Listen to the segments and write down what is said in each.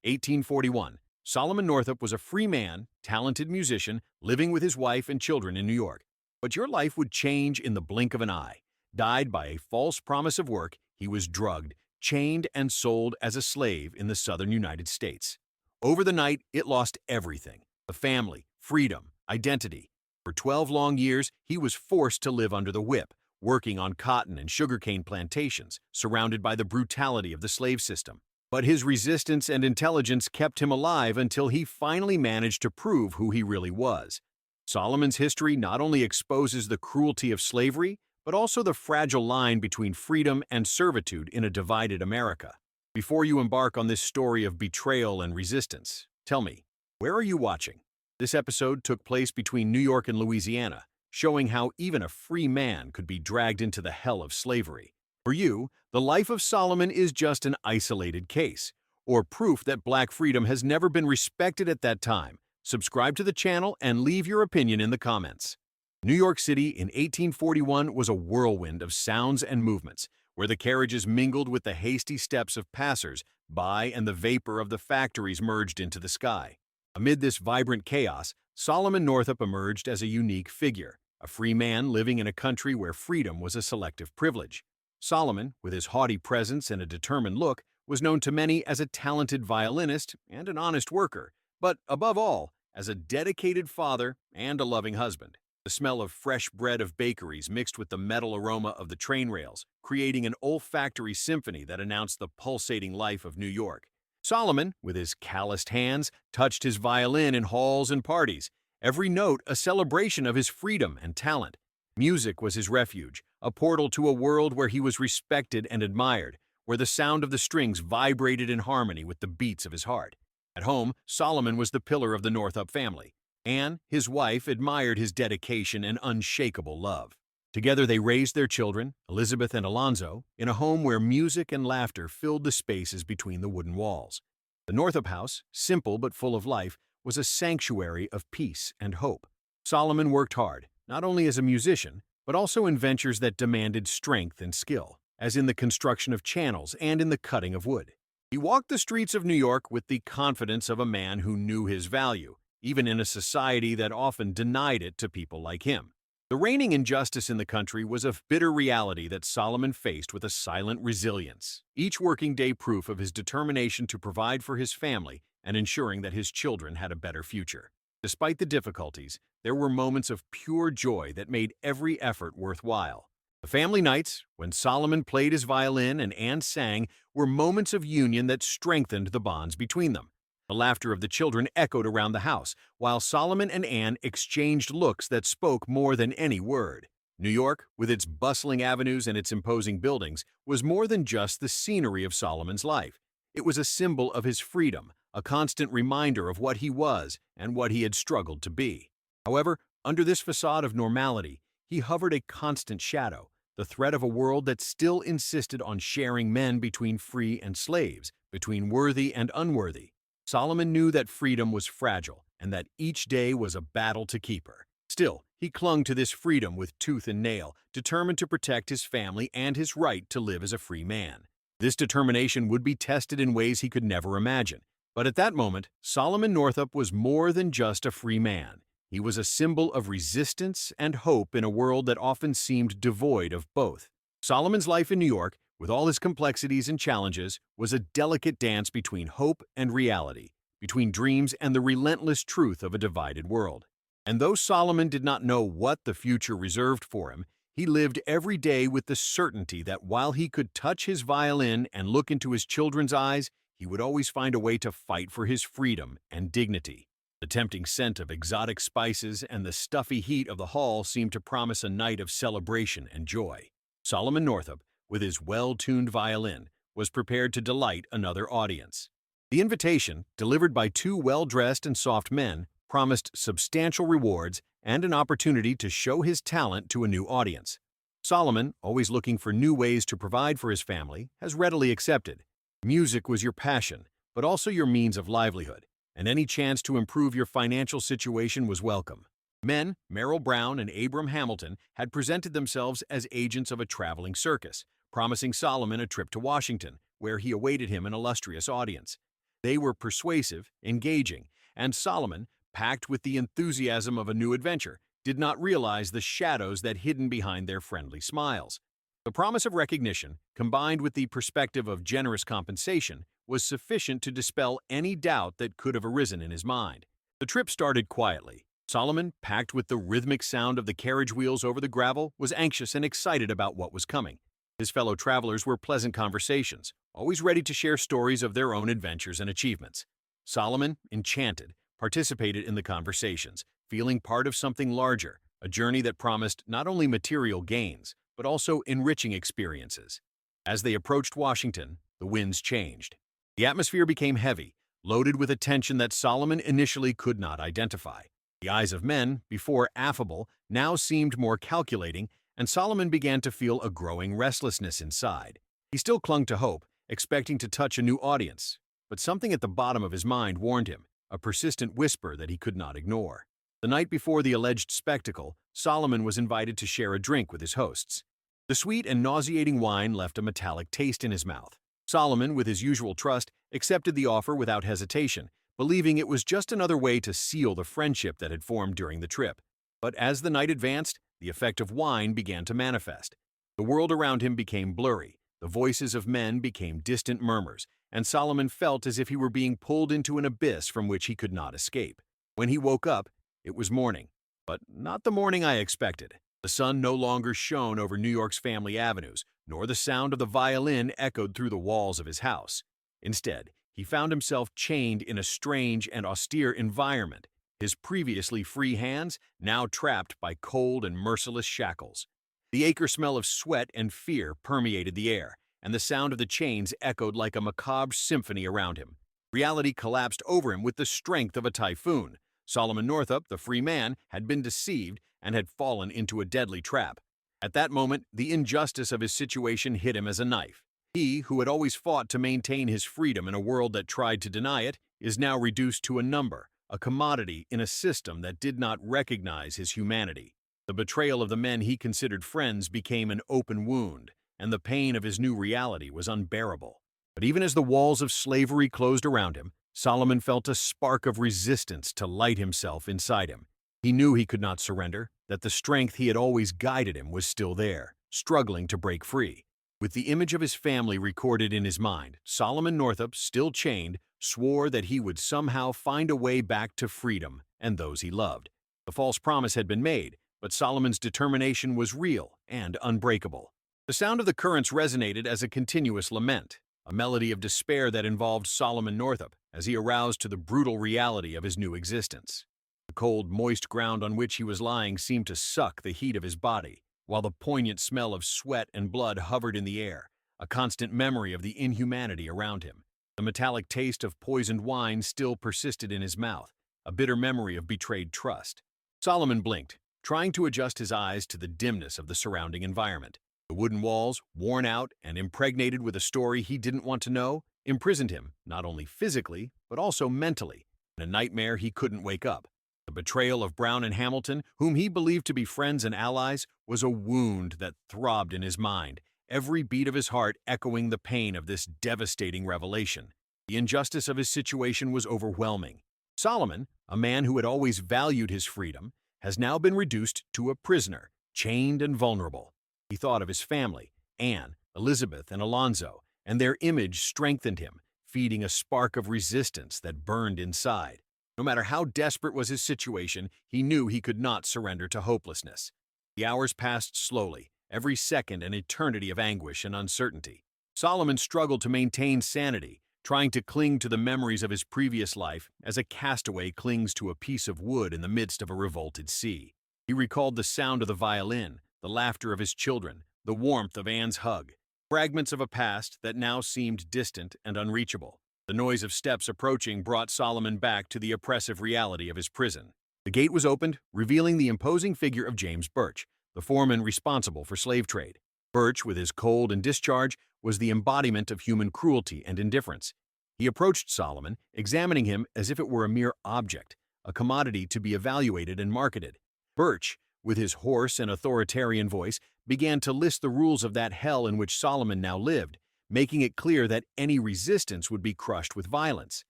1841. Solomon Northup was a free man, talented musician, living with his wife and children in New York. But your life would change in the blink of an eye. Died by a false promise of work, he was drugged, chained, and sold as a slave in the southern United States. Over the night, it lost everything: the family, freedom, identity. For 12 long years, he was forced to live under the whip, working on cotton and sugarcane plantations, surrounded by the brutality of the slave system. But his resistance and intelligence kept him alive until he finally managed to prove who he really was. Solomon's history not only exposes the cruelty of slavery, but also the fragile line between freedom and servitude in a divided America. Before you embark on this story of betrayal and resistance, tell me, where are you watching? This episode took place between New York and Louisiana, showing how even a free man could be dragged into the hell of slavery. For you, the life of Solomon is just an isolated case, or proof that black freedom has never been respected at that time. Subscribe to the channel and leave your opinion in the comments. New York City in 1841 was a whirlwind of sounds and movements, where the carriages mingled with the hasty steps of passers-by and the vapor of the factories merged into the sky. Amid this vibrant chaos, Solomon Northup emerged as a unique figure, a free man living in a country where freedom was a selective privilege. Solomon, with his haughty presence and a determined look, was known to many as a talented violinist and an honest worker, but above all, as a dedicated father and a loving husband. The smell of fresh bread of bakeries mixed with the metal aroma of the train rails, creating an olfactory symphony that announced the pulsating life of New York. Solomon, with his calloused hands, touched his violin in halls and parties, every note a celebration of his freedom and talent. Music was his refuge, a portal to a world where he was respected and admired, where the sound of the strings vibrated in harmony with the beats of his heart. At home, Solomon was the pillar of the Northup family. Anne, his wife, admired his dedication and unshakable love. Together they raised their children, Elizabeth and Alonzo, in a home where music and laughter filled the spaces between the wooden walls. The Northup house, simple but full of life, was a sanctuary of peace and hope. Solomon worked hard, not only as a musician, but also in ventures that demanded strength and skill, as in the construction of channels and in the cutting of wood. He walked the streets of New York with the confidence of a man who knew his value, even in a society that often denied it to people like him. The reigning injustice in the country was a bitter reality that Solomon faced with a silent resilience, each working day proof of his determination to provide for his family and ensuring that his children had a better future. Despite the difficulties, there were moments of pure joy that made every effort worthwhile. The family nights, when Solomon played his violin and Anne sang, were moments of union that strengthened the bonds between them. The laughter of the children echoed around the house, while Solomon and Anne exchanged looks that spoke more than any word. New York, with its bustling avenues and its imposing buildings, was more than just the scenery of Solomon's life. It was a symbol of his freedom, a constant reminder of what he was and what he had struggled to be. However, under this facade of normality, he hovered a constant shadow, the threat of a world that still insisted on sharing men between free and slaves, between worthy and unworthy. Solomon knew that freedom was fragile and that each day was a battle to keep her. Still, he clung to this freedom with tooth and nail, determined to protect his family and his right to live as a free man. This determination would be tested in ways he could never imagine. But at that moment, Solomon Northup was more than just a free man. He was a symbol of resistance and hope in a world that often seemed devoid of both. Solomon's life in New York, with all his complexities and challenges, was a delicate dance between hope and reality, between dreams and the relentless truth of a divided world. And though Solomon did not know what the future reserved for him, he lived every day with the certainty that while he could touch his violin and look into his children's eyes, he would always find a way to fight for his freedom and dignity. The tempting scent of exotic spices and the stuffy heat of the hall seemed to promise a night of celebration and joy. Solomon Northup, with his well-tuned violin, was prepared to delight another audience. The invitation, delivered by two well-dressed and soft men, promised substantial rewards and an opportunity to show his talent to a new audience. Solomon, always looking for new ways to provide for his family, has readily accepted. Music was your passion, but also your means of livelihood, and any chance to improve your financial situation was welcome. Men, Merrill Brown and Abram Hamilton, had presented themselves as agents of a traveling circus, promising Solomon a trip to Washington, where he awaited him an illustrious audience. They were persuasive, engaging, and Solomon, packed with the enthusiasm of a new adventure, did not realize the shadows that hidden behind their friendly smiles. The promise of recognition, combined with the perspective of generous compensation, was sufficient to dispel any doubt that could have arisen in his mind. The trip started quietly. Solomon, packed with the rhythmic sound of the carriage wheels over the gravel, was anxious and excited about what was coming. His fellow travelers were pleasant conversations, always ready to share stories of their own adventures and achievements. Solomon, enchanted, participated in the conversations, feeling part of something larger, a journey that promised not only material gains, but also enriching experiences. As they approached Washington, the winds changed. The atmosphere became heavy, loaded with a tension that Solomon initially could not identify. The eyes of men, before affable, now seemed more calculating, and Solomon began to feel a growing restlessness inside. He still clung to hope, expecting to touch a new audience, but something at the bottom of his mind warned him, a persistent whisper that he could not ignore. The night before the alleged spectacle, Solomon was invited to share a drink with his hosts. The sweet and nauseating wine left a metallic taste in his mouth. Solomon, with his usual trust, accepted the offer without hesitation, believing it was just another way to seal the friendship that had formed during the trip. But as the night advanced, the effect of wine began to manifest. The world around him became blurry, the voices of men became distant murmurs, and Solomon felt as if he were being pulled into an abyss from which he could not escape. When he woke up, it was morning, but not the morning I expected. The sun no longer shone over New York's family avenues, nor the sound of the violin echoed through the walls of his house. Instead, he found himself chained in a strange and austere environment, his previously free hands now trapped by cold and merciless shackles. The acre smell of sweat and fear permeated the air, and the sound of the chains echoed like a macabre symphony around him. Reality collapsed over him with the strength of a typhoon. Solomon Northup, the free man, had been deceived and had fallen into a deadly trap. At that moment, the injustice of his situation hit him as a knife. He, who had always fought to maintain his freedom in a world that tried to deny it, is now reduced to a number, a commodity in a system that did not recognize his humanity. The betrayal of the men he considered friends became an open wound, and the pain of his new reality was unbearable. But even as the walls of slavery closed around him, Solomon felt a spark of resistance to light himself inside him. He knew he could not surrender, that the strength he had always guided him was still there, struggling to break free. With the image of his family recorded in his mind, Solomon Northup, still chained, swore that he would somehow find a way back to freedom and those he loved. The false promise had been made, but Solomon's determination was real and unbreakable. The sound of the currents resonated as a continuous lament, a melody of despair that involved Solomon Northup as he aroused to the brutal reality of his new existence. The cold, moist ground on which he was lying seemed to suck the heat of his body, while the poignant smell of sweat and blood hovered in the air, a constant memory of the inhumanity around him. The metallic taste of poisoned wine still persisted in his mouth, a bitter memory of betrayed trust. Solomon blinked, trying to adjust his eyes to the dimness of the surrounding environment. The wooden walls, worn out and impregnated with a story he didn't want to know, imprisoned him, not only physically, but also mentally, in a nightmare he couldn't wake up. The betrayal of Brown and Hamilton, whom he believed to be friends and allies, was a wound that throbbed in his mind, every beat of his heart echoing the pain of this devastating revelation. The injustice of his situation was overwhelming. Solomon, a man who had always valued his freedom, has now been reduced to a prisoner, chained and vulnerable. He thought of his family, Anne, Elizabeth, and Alonzo, and their image strengthened him, feeding a spark of resistance that burned inside. No matter how desperate was his situation, he knew he could not surrender to hopelessness. The hours passed slowly, every second an eternity of anguish and uncertainty. Solomon struggled to maintain sanity, trying to cling to the memories of his previous life as a castaway clings to a piece of wood in the midst of a revolted sea. He recalled the sound of the violin, the laughter of his children, the warmth of Anne's hug, fragments of a past that now seemed distant and unreachable. The noise of steps approaching brought Solomon back to the oppressive reality of his prison. The gate was opened, revealing the imposing figure of James Birch, the foreman responsible for slave trade. Birch, with his cold and discharge, was the embodiment of human cruelty and indifference. He approached Solomon, examining him as if it were a mere object, a commodity to be evaluated and marketed. Birch, with his hoarse and authoritarian voice, began to list the rules of that hell in which Solomon now lived, making it clear that any resistance would be crushed with violence.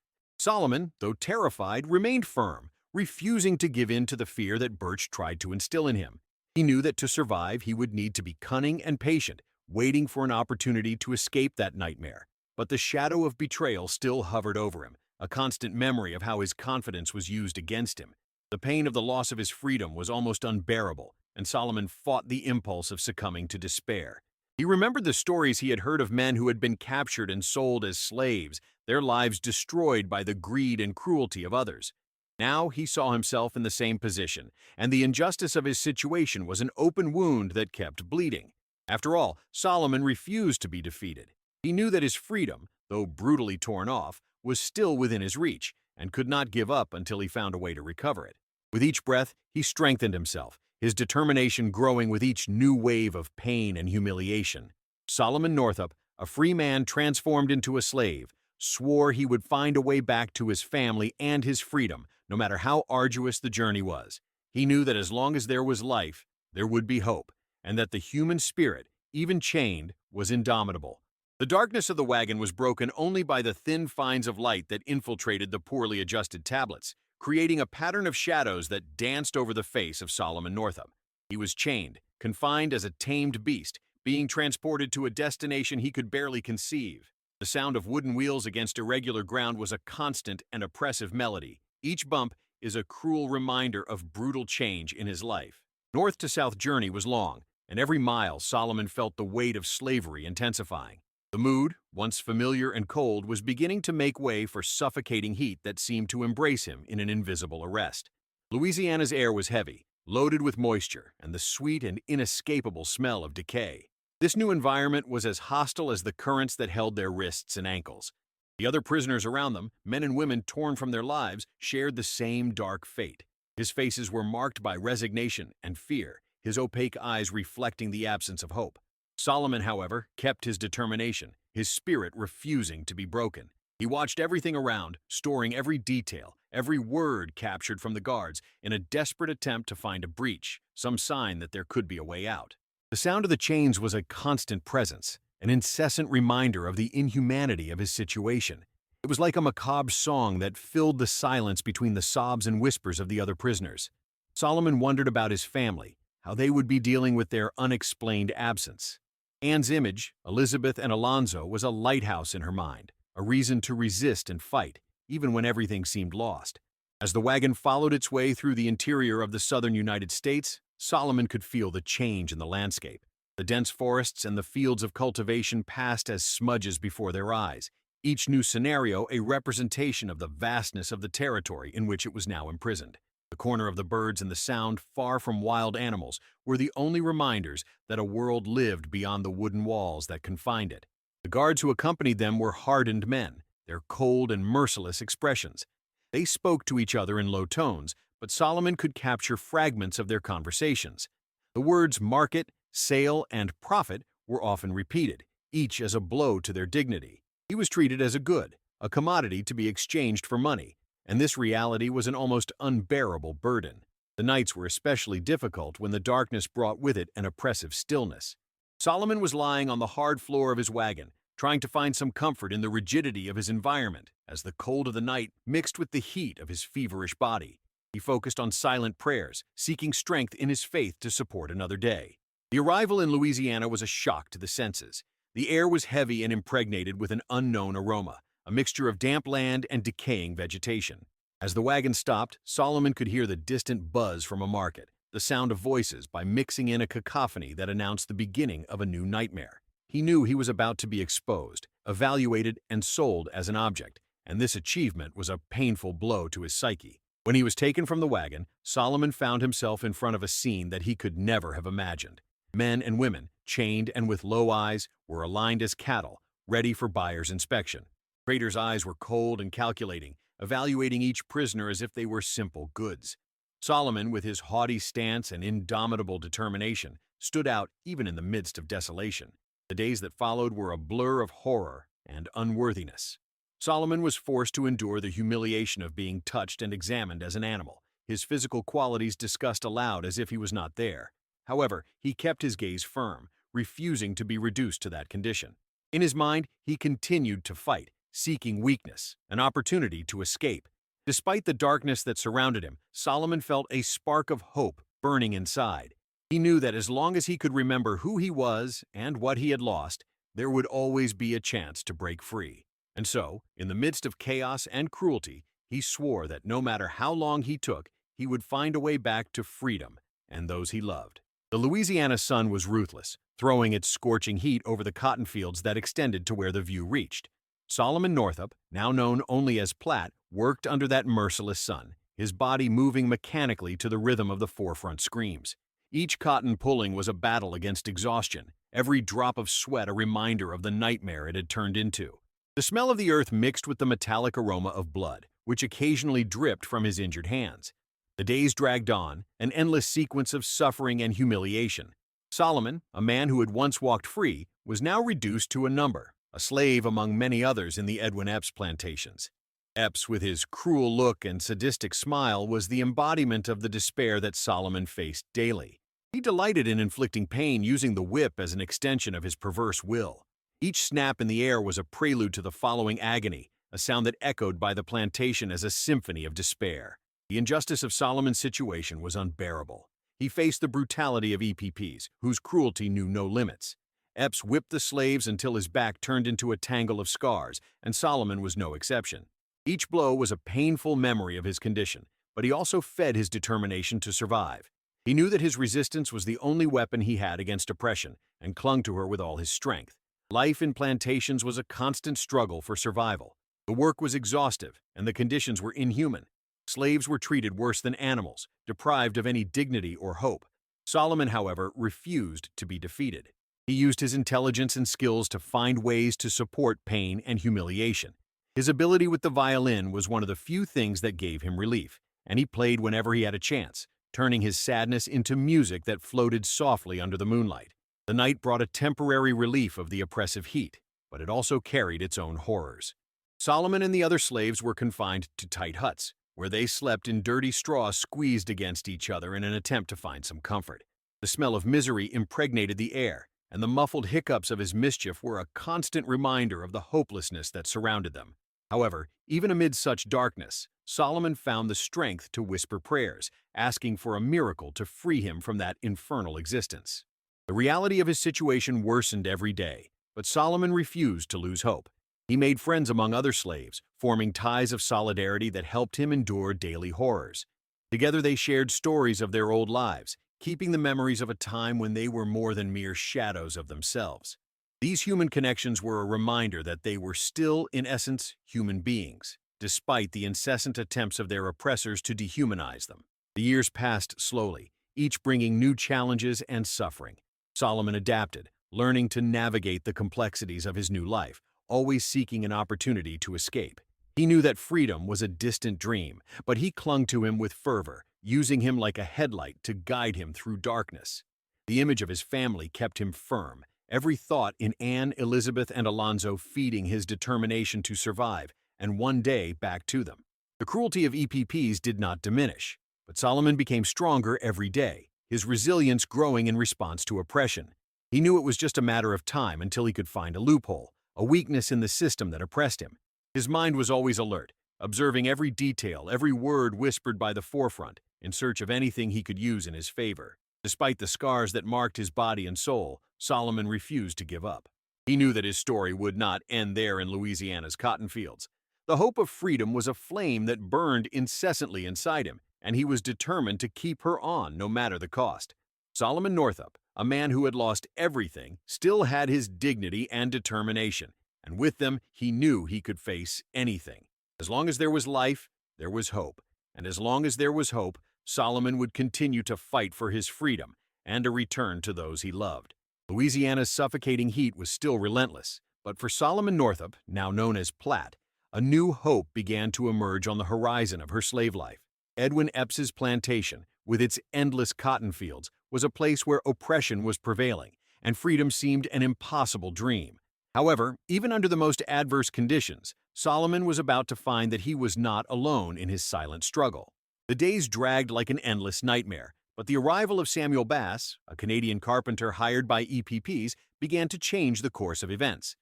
Solomon, though terrified, remained firm, refusing to give in to the fear that Birch tried to instill in him. He knew that to survive, he would need to be cunning and patient, waiting for an opportunity to escape that nightmare. But the shadow of betrayal still hovered over him, a constant memory of how his confidence was used against him. The pain of the loss of his freedom was almost unbearable, and Solomon fought the impulse of succumbing to despair. He remembered the stories he had heard of men who had been captured and sold as slaves, their lives destroyed by the greed and cruelty of others. Now he saw himself in the same position, and the injustice of his situation was an open wound that kept bleeding. After all, Solomon refused to be defeated. He knew that his freedom, though brutally torn off, was still within his reach, and could not give up until he found a way to recover it. With each breath, he strengthened himself, his determination growing with each new wave of pain and humiliation. Solomon Northup, a free man transformed into a slave, swore he would find a way back to his family and his freedom, no matter how arduous the journey was. He knew that as long as there was life, there would be hope, and that the human spirit, even chained, was indomitable. The darkness of the wagon was broken only by the thin finds of light that infiltrated the poorly adjusted tablets, creating a pattern of shadows that danced over the face of Solomon Northup. He was chained, confined as a tamed beast, being transported to a destination he could barely conceive. The sound of wooden wheels against irregular ground was a constant and oppressive melody. Each bump is a cruel reminder of brutal change in his life. North to south journey was long, and every mile Solomon felt the weight of slavery intensifying. The mood, once familiar and cold, was beginning to make way for suffocating heat that seemed to embrace him in an invisible arrest. Louisiana's air was heavy, loaded with moisture and the sweet and inescapable smell of decay. This new environment was as hostile as the currents that held their wrists and ankles. The other prisoners around them, men and women torn from their lives, shared the same dark fate. His faces were marked by resignation and fear, his opaque eyes reflecting the absence of hope. Solomon, however, kept his determination, his spirit refusing to be broken. He watched everything around, storing every detail, every word captured from the guards, in a desperate attempt to find a breach, some sign that there could be a way out. The sound of the chains was a constant presence, an incessant reminder of the inhumanity of his situation. It was like a macabre song that filled the silence between the sobs and whispers of the other prisoners. Solomon wondered about his family, how they would be dealing with their unexplained absence. Anne's image, Elizabeth and Alonzo, was a lighthouse in her mind, a reason to resist and fight, even when everything seemed lost. As the wagon followed its way through the interior of the southern United States, Solomon could feel the change in the landscape. The dense forests and the fields of cultivation passed as smudges before their eyes, each new scenario a representation of the vastness of the territory in which it was now imprisoned. The corner of the birds and the sound, far from wild animals, were the only reminders that a world lived beyond the wooden walls that confined it. The guards who accompanied them were hardened men, their cold and merciless expressions. They spoke to each other in low tones, but Solomon could capture fragments of their conversations. The words market, sale, and profit were often repeated, each as a blow to their dignity. He was treated as a good, a commodity to be exchanged for money, and this reality was an almost unbearable burden. The nights were especially difficult when the darkness brought with it an oppressive stillness. Solomon was lying on the hard floor of his wagon, trying to find some comfort in the rigidity of his environment, as the cold of the night mixed with the heat of his feverish body. He focused on silent prayers, seeking strength in his faith to support another day. The arrival in Louisiana was a shock to the senses. The air was heavy and impregnated with an unknown aroma, a mixture of damp land and decaying vegetation. As the wagon stopped, Solomon could hear the distant buzz from a market, the sound of voices by mixing in a cacophony that announced the beginning of a new nightmare. He knew he was about to be exposed, evaluated, and sold as an object, and this achievement was a painful blow to his psyche. When he was taken from the wagon, Solomon found himself in front of a scene that he could never have imagined. Men and women, chained and with low eyes, were aligned as cattle, ready for buyer's inspection. Traders' eyes were cold and calculating, evaluating each prisoner as if they were simple goods. Solomon, with his haughty stance and indomitable determination, stood out even in the midst of desolation. The days that followed were a blur of horror and unworthiness. Solomon was forced to endure the humiliation of being touched and examined as an animal, his physical qualities discussed aloud as if he was not there. However, he kept his gaze firm, refusing to be reduced to that condition. In his mind, he continued to fight, seeking weakness, an opportunity to escape. Despite the darkness that surrounded him, Solomon felt a spark of hope burning inside. He knew that as long as he could remember who he was and what he had lost, there would always be a chance to break free. And so, in the midst of chaos and cruelty, he swore that no matter how long he took, he would find a way back to freedom and those he loved. The Louisiana sun was ruthless, throwing its scorching heat over the cotton fields that extended to where the view reached. Solomon Northup, now known only as Platt, worked under that merciless sun, his body moving mechanically to the rhythm of the forefront screams. Each cotton pulling was a battle against exhaustion, every drop of sweat a reminder of the nightmare it had turned into. The smell of the earth mixed with the metallic aroma of blood, which occasionally dripped from his injured hands. The days dragged on, an endless sequence of suffering and humiliation. Solomon, a man who had once walked free, was now reduced to a number, a slave among many others in the Edwin Epps plantations. Epps, with his cruel look and sadistic smile, was the embodiment of the despair that Solomon faced daily. He delighted in inflicting pain, using the whip as an extension of his perverse will. Each snap in the air was a prelude to the following agony, a sound that echoed by the plantation as a symphony of despair. The injustice of Solomon's situation was unbearable. He faced the brutality of EPPs, whose cruelty knew no limits. Epps whipped the slaves until his back turned into a tangle of scars, and Solomon was no exception. Each blow was a painful memory of his condition, but he also fed his determination to survive. He knew that his resistance was the only weapon he had against oppression, and clung to her with all his strength. Life in plantations was a constant struggle for survival. The work was exhaustive, and the conditions were inhuman. Slaves were treated worse than animals, deprived of any dignity or hope. Solomon, however, refused to be defeated. He used his intelligence and skills to find ways to support pain and humiliation. His ability with the violin was one of the few things that gave him relief, and he played whenever he had a chance, turning his sadness into music that floated softly under the moonlight. The night brought a temporary relief of the oppressive heat, but it also carried its own horrors. Solomon and the other slaves were confined to tight huts, where they slept in dirty straw squeezed against each other in an attempt to find some comfort. The smell of misery impregnated the air, and the muffled hiccups of his mischief were a constant reminder of the hopelessness that surrounded them. However, even amid such darkness, Solomon found the strength to whisper prayers, asking for a miracle to free him from that infernal existence. The reality of his situation worsened every day, but Solomon refused to lose hope. He made friends among other slaves, forming ties of solidarity that helped him endure daily horrors. Together they shared stories of their old lives, keeping the memories of a time when they were more than mere shadows of themselves. These human connections were a reminder that they were still, in essence, human beings, despite the incessant attempts of their oppressors to dehumanize them. The years passed slowly, each bringing new challenges and suffering. Solomon adapted, learning to navigate the complexities of his new life, always seeking an opportunity to escape. He knew that freedom was a distant dream, but he clung to him with fervor, using him like a headlight to guide him through darkness. The image of his family kept him firm, every thought in Anne, Elizabeth, and Alonzo feeding his determination to survive, and one day back to them. The cruelty of EPPs did not diminish, but Solomon became stronger every day, his resilience growing in response to oppression. He knew it was just a matter of time until he could find a loophole, a weakness in the system that oppressed him. His mind was always alert, observing every detail, every word whispered by the forefront, in search of anything he could use in his favor. Despite the scars that marked his body and soul, Solomon refused to give up. He knew that his story would not end there in Louisiana's cotton fields. The hope of freedom was a flame that burned incessantly inside him, and he was determined to keep her on no matter the cost. Solomon Northup, a man who had lost everything, still had his dignity and determination, and with them he knew he could face anything. As long as there was life, there was hope, and as long as there was hope, Solomon would continue to fight for his freedom and a return to those he loved. Louisiana's suffocating heat was still relentless, but for Solomon Northup, now known as Platt, a new hope began to emerge on the horizon of her slave life. Edwin Epps's plantation, with its endless cotton fields, was a place where oppression was prevailing, and freedom seemed an impossible dream. However, even under the most adverse conditions, Solomon was about to find that he was not alone in his silent struggle. The days dragged like an endless nightmare, but the arrival of Samuel Bass, a Canadian carpenter hired by EPPs, began to change the course of events.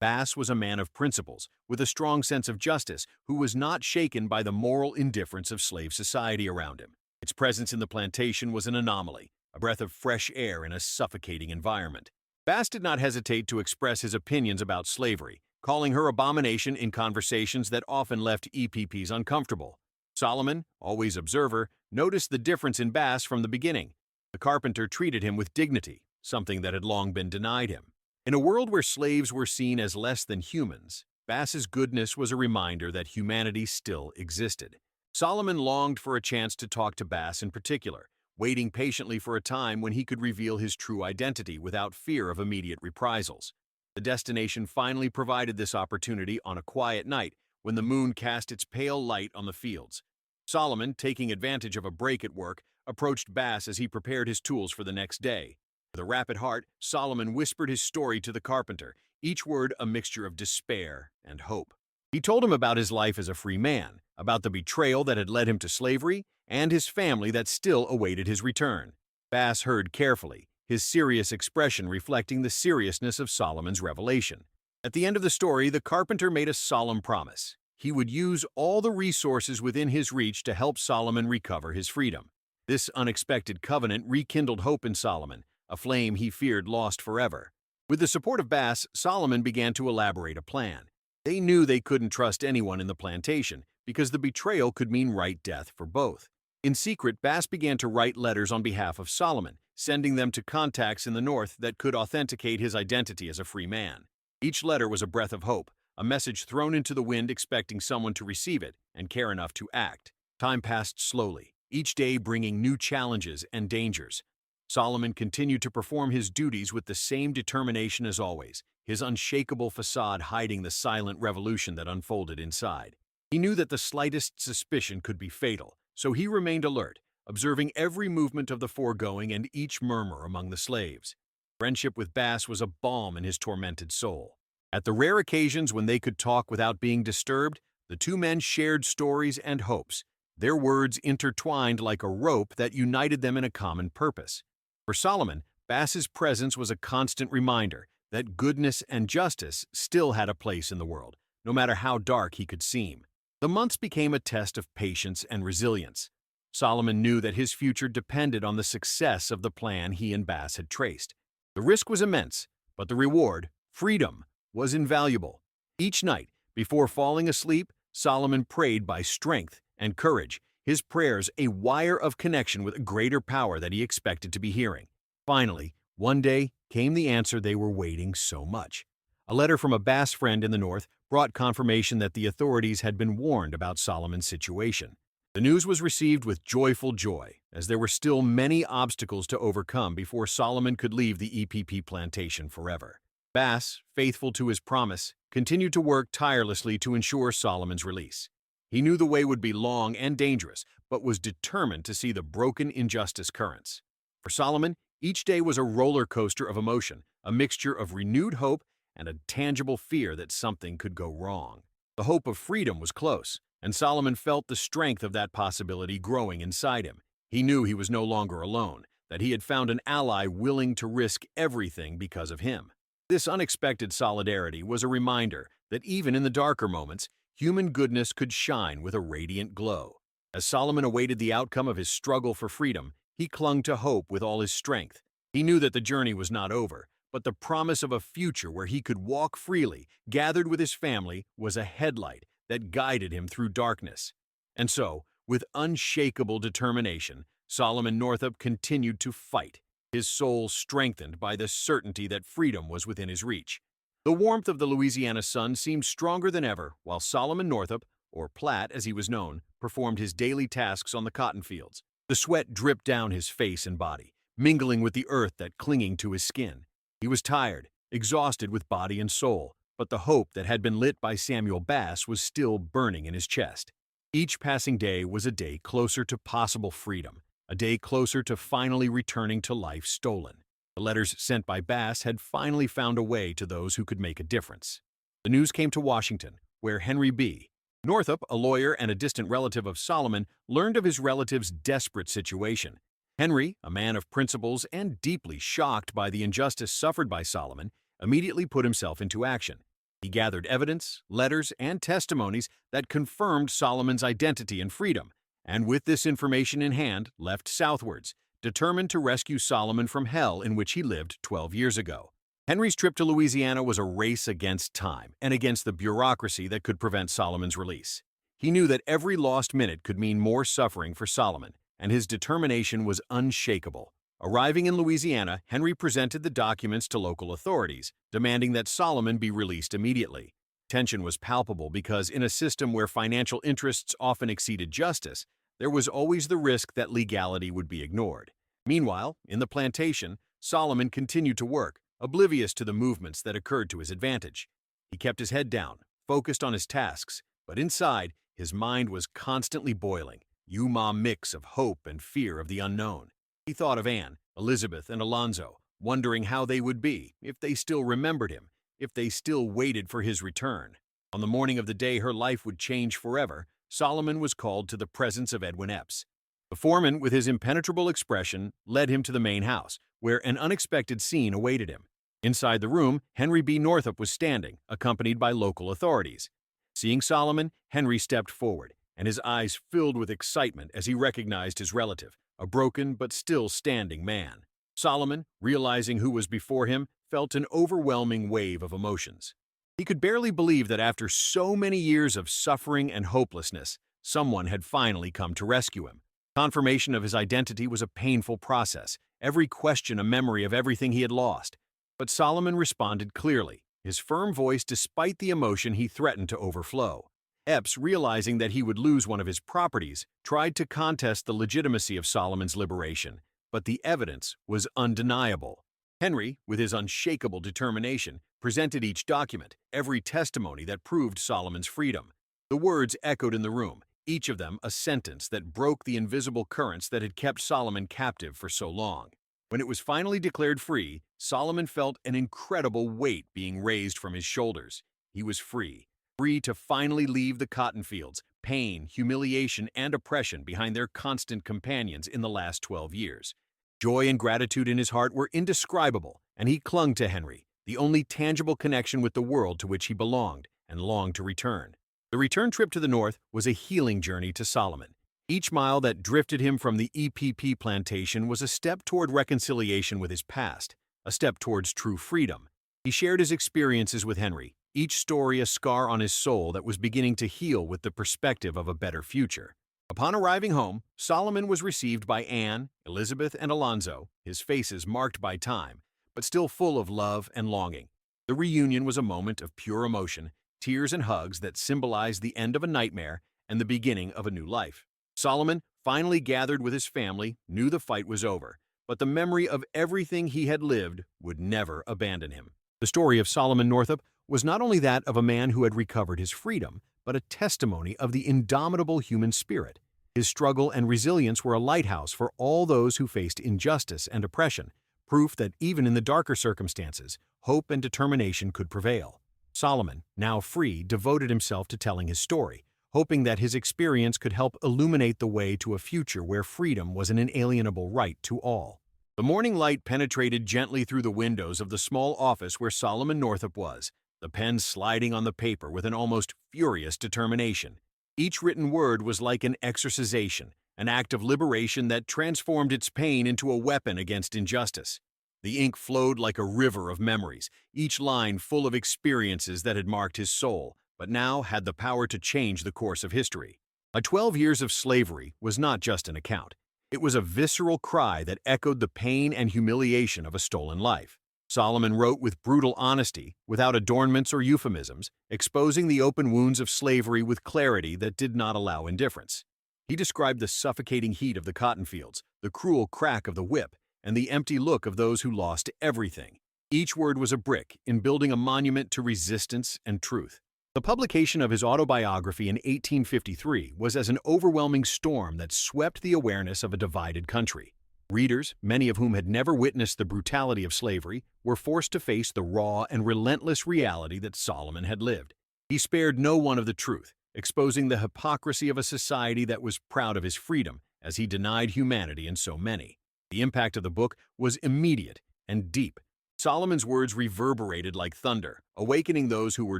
Bass was a man of principles, with a strong sense of justice, who was not shaken by the moral indifference of slave society around him. Its presence in the plantation was an anomaly, a breath of fresh air in a suffocating environment. Bass did not hesitate to express his opinions about slavery, calling her abomination in conversations that often left EPPs uncomfortable. Solomon, always observer, noticed the difference in Bass from the beginning. The carpenter treated him with dignity, something that had long been denied him. In a world where slaves were seen as less than humans, Bass's goodness was a reminder that humanity still existed. Solomon longed for a chance to talk to Bass in particular, waiting patiently for a time when he could reveal his true identity without fear of immediate reprisals. The destination finally provided this opportunity on a quiet night when the moon cast its pale light on the fields. Solomon, taking advantage of a break at work, approached Bass as he prepared his tools for the next day. With a rapid heart, Solomon whispered his story to the carpenter, each word a mixture of despair and hope. He told him about his life as a free man, about the betrayal that had led him to slavery, and his family that still awaited his return. Bass heard carefully, his serious expression reflecting the seriousness of Solomon's revelation. At the end of the story, the carpenter made a solemn promise. He would use all the resources within his reach to help Solomon recover his freedom. This unexpected covenant rekindled hope in Solomon, a flame he feared lost forever. With the support of Bass, Solomon began to elaborate a plan. They knew they couldn't trust anyone in the plantation because the betrayal could mean right death for both. In secret, Bass began to write letters on behalf of Solomon, sending them to contacts in the north that could authenticate his identity as a free man. Each letter was a breath of hope, a message thrown into the wind expecting someone to receive it and care enough to act. Time passed slowly, each day bringing new challenges and dangers. Solomon continued to perform his duties with the same determination as always, his unshakable facade hiding the silent revolution that unfolded inside. He knew that the slightest suspicion could be fatal, so he remained alert, observing every movement of the foregoing and each murmur among the slaves. Friendship with Bass was a balm in his tormented soul. At the rare occasions when they could talk without being disturbed, the two men shared stories and hopes, their words intertwined like a rope that united them in a common purpose. For Solomon, Bass's presence was a constant reminder that goodness and justice still had a place in the world, no matter how dark he could seem. The months became a test of patience and resilience. Solomon knew that his future depended on the success of the plan he and Bass had traced. The risk was immense, but the reward, freedom, was invaluable. Each night, before falling asleep, Solomon prayed by strength and courage, his prayers a wire of connection with a greater power that he expected to be hearing. Finally, one day, came the answer they were waiting so much. A letter from a Bass friend in the north brought confirmation that the authorities had been warned about Solomon's situation. The news was received with joyful joy, as there were still many obstacles to overcome before Solomon could leave the EPP plantation forever. Bass, faithful to his promise, continued to work tirelessly to ensure Solomon's release. He knew the way would be long and dangerous, but was determined to see the broken injustice currents. For Solomon, each day was a roller coaster of emotion, a mixture of renewed hope and a tangible fear that something could go wrong. The hope of freedom was close, and Solomon felt the strength of that possibility growing inside him. He knew he was no longer alone, that he had found an ally willing to risk everything because of him. This unexpected solidarity was a reminder that even in the darker moments, human goodness could shine with a radiant glow. As Solomon awaited the outcome of his struggle for freedom, he clung to hope with all his strength. He knew that the journey was not over, but the promise of a future where he could walk freely, gathered with his family, was a headlight that guided him through darkness. And so, with unshakable determination, Solomon Northup continued to fight, his soul strengthened by the certainty that freedom was within his reach. The warmth of the Louisiana sun seemed stronger than ever while Solomon Northup, or Platt as he was known, performed his daily tasks on the cotton fields. The sweat dripped down his face and body, mingling with the earth that clinging to his skin. He was tired, exhausted with body and soul, but the hope that had been lit by Samuel Bass was still burning in his chest. Each passing day was a day closer to possible freedom, a day closer to finally returning to life stolen. The letters sent by Bass had finally found a way to those who could make a difference. The news came to Washington, where Henry B. Northup, a lawyer and a distant relative of Solomon, learned of his relative's desperate situation. Henry, a man of principles and deeply shocked by the injustice suffered by Solomon, immediately put himself into action. He gathered evidence, letters, and testimonies that confirmed Solomon's identity and freedom, and with this information in hand, left southwards, determined to rescue Solomon from hell in which he lived 12 years ago. Henry's trip to Louisiana was a race against time and against the bureaucracy that could prevent Solomon's release. He knew that every lost minute could mean more suffering for Solomon, and his determination was unshakable. Arriving in Louisiana, Henry presented the documents to local authorities, demanding that Solomon be released immediately. Tension was palpable because in a system where financial interests often exceeded justice, there was always the risk that legality would be ignored. Meanwhile, in the plantation, Solomon continued to work, oblivious to the movements that occurred to his advantage. He kept his head down, focused on his tasks, but inside, his mind was constantly boiling, a mix of hope and fear of the unknown. He thought of Anne, Elizabeth, and Alonzo, wondering how they would be, if they still remembered him, if they still waited for his return. On the morning of the day her life would change forever, Solomon was called to the presence of Edwin Epps. The foreman, with his impenetrable expression, led him to the main house, where an unexpected scene awaited him. Inside the room, Henry B. Northup was standing, accompanied by local authorities. Seeing Solomon, Henry stepped forward, and his eyes filled with excitement as he recognized his relative, a broken but still standing man. Solomon, realizing who was before him, felt an overwhelming wave of emotions. He could barely believe that after so many years of suffering and hopelessness, someone had finally come to rescue him. Confirmation of his identity was a painful process, every question a memory of everything he had lost. But Solomon responded clearly, his firm voice despite the emotion he threatened to overflow. Epps, realizing that he would lose one of his properties, tried to contest the legitimacy of Solomon's liberation, but the evidence was undeniable. Henry, with his unshakable determination, presented each document, every testimony that proved Solomon's freedom. The words echoed in the room, each of them a sentence that broke the invisible currents that had kept Solomon captive for so long. When it was finally declared free, Solomon felt an incredible weight being raised from his shoulders. He was free to finally leave the cotton fields, pain, humiliation, and oppression behind their constant companions in the last 12 years. Joy and gratitude in his heart were indescribable, and he clung to Henry, the only tangible connection with the world to which he belonged, and longed to return. The return trip to the north was a healing journey to Solomon. Each mile that drifted him from the EPP plantation was a step toward reconciliation with his past, a step towards true freedom. He shared his experiences with Henry, each story a scar on his soul that was beginning to heal with the perspective of a better future. Upon arriving home, Solomon was received by Anne, Elizabeth, and Alonzo, his faces marked by time, but still full of love and longing. The reunion was a moment of pure emotion, tears and hugs that symbolized the end of a nightmare and the beginning of a new life. Solomon, finally gathered with his family, knew the fight was over, but the memory of everything he had lived would never abandon him. The story of Solomon Northup was not only that of a man who had recovered his freedom, but a testimony of the indomitable human spirit. His struggle and resilience were a lighthouse for all those who faced injustice and oppression, proof that even in the darker circumstances, hope and determination could prevail. Solomon, now free, devoted himself to telling his story, hoping that his experience could help illuminate the way to a future where freedom was an inalienable right to all. The morning light penetrated gently through the windows of the small office where Solomon Northup was, the pen sliding on the paper with an almost furious determination. Each written word was like an exorcisation, an act of liberation that transformed its pain into a weapon against injustice. The ink flowed like a river of memories, each line full of experiences that had marked his soul, but now had the power to change the course of history. 12 years of slavery was not just an account. It was a visceral cry that echoed the pain and humiliation of a stolen life. Solomon wrote with brutal honesty, without adornments or euphemisms, exposing the open wounds of slavery with clarity that did not allow indifference. He described the suffocating heat of the cotton fields, the cruel crack of the whip, and the empty look of those who lost everything. Each word was a brick in building a monument to resistance and truth. The publication of his autobiography in 1853 was as an overwhelming storm that swept the awareness of a divided country. Readers, many of whom had never witnessed the brutality of slavery, were forced to face the raw and relentless reality that Solomon had lived. He spared no one of the truth, exposing the hypocrisy of a society that was proud of his freedom as he denied humanity in so many. The impact of the book was immediate and deep. Solomon's words reverberated like thunder, awakening those who were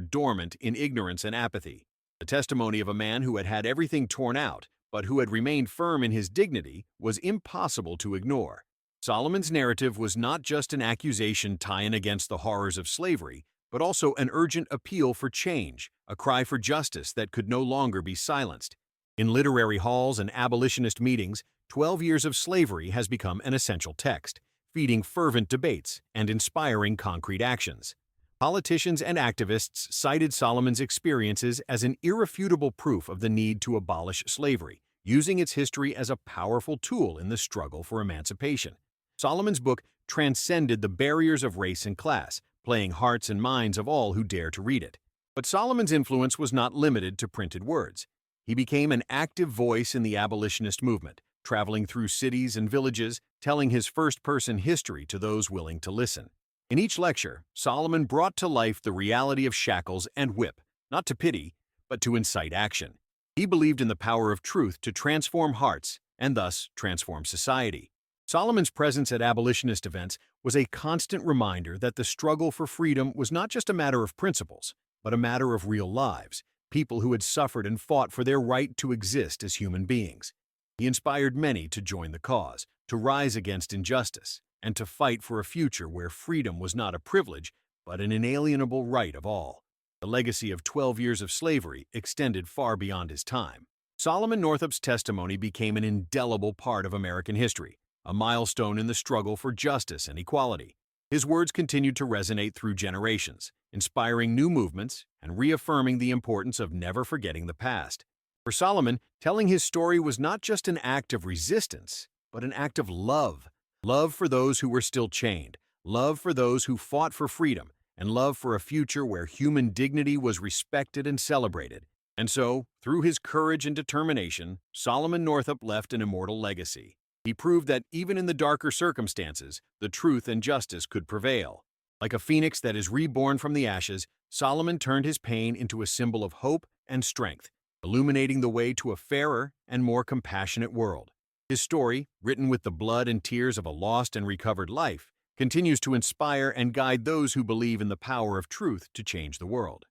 dormant in ignorance and apathy. The testimony of a man who had had everything torn out, but who had remained firm in his dignity, was impossible to ignore. Solomon's narrative was not just an accusation tying against the horrors of slavery, but also an urgent appeal for change, a cry for justice that could no longer be silenced. In literary halls and abolitionist meetings, 12 Years of Slavery has become an essential text, feeding fervent debates and inspiring concrete actions. Politicians and activists cited Solomon's experiences as an irrefutable proof of the need to abolish slavery, using its history as a powerful tool in the struggle for emancipation. Solomon's book transcended the barriers of race and class, playing hearts and minds of all who dare to read it. But Solomon's influence was not limited to printed words. He became an active voice in the abolitionist movement, traveling through cities and villages, telling his first-person history to those willing to listen. In each lecture, Solomon brought to life the reality of shackles and whip, not to pity, but to incite action. He believed in the power of truth to transform hearts and thus transform society. Solomon's presence at abolitionist events was a constant reminder that the struggle for freedom was not just a matter of principles, but a matter of real lives, people who had suffered and fought for their right to exist as human beings. He inspired many to join the cause, to rise against injustice, and to fight for a future where freedom was not a privilege, but an inalienable right of all. The legacy of 12 years of slavery extended far beyond his time. Solomon Northup's testimony became an indelible part of American history, a milestone in the struggle for justice and equality. His words continued to resonate through generations, inspiring new movements and reaffirming the importance of never forgetting the past. For Solomon, telling his story was not just an act of resistance, but an act of love. Love for those who were still chained, love for those who fought for freedom, and love for a future where human dignity was respected and celebrated. And so, through his courage and determination, Solomon Northup left an immortal legacy. He proved that even in the darker circumstances, the truth and justice could prevail. Like a phoenix that is reborn from the ashes, Solomon turned his pain into a symbol of hope and strength, illuminating the way to a fairer and more compassionate world. His story, written with the blood and tears of a lost and recovered life, continues to inspire and guide those who believe in the power of truth to change the world.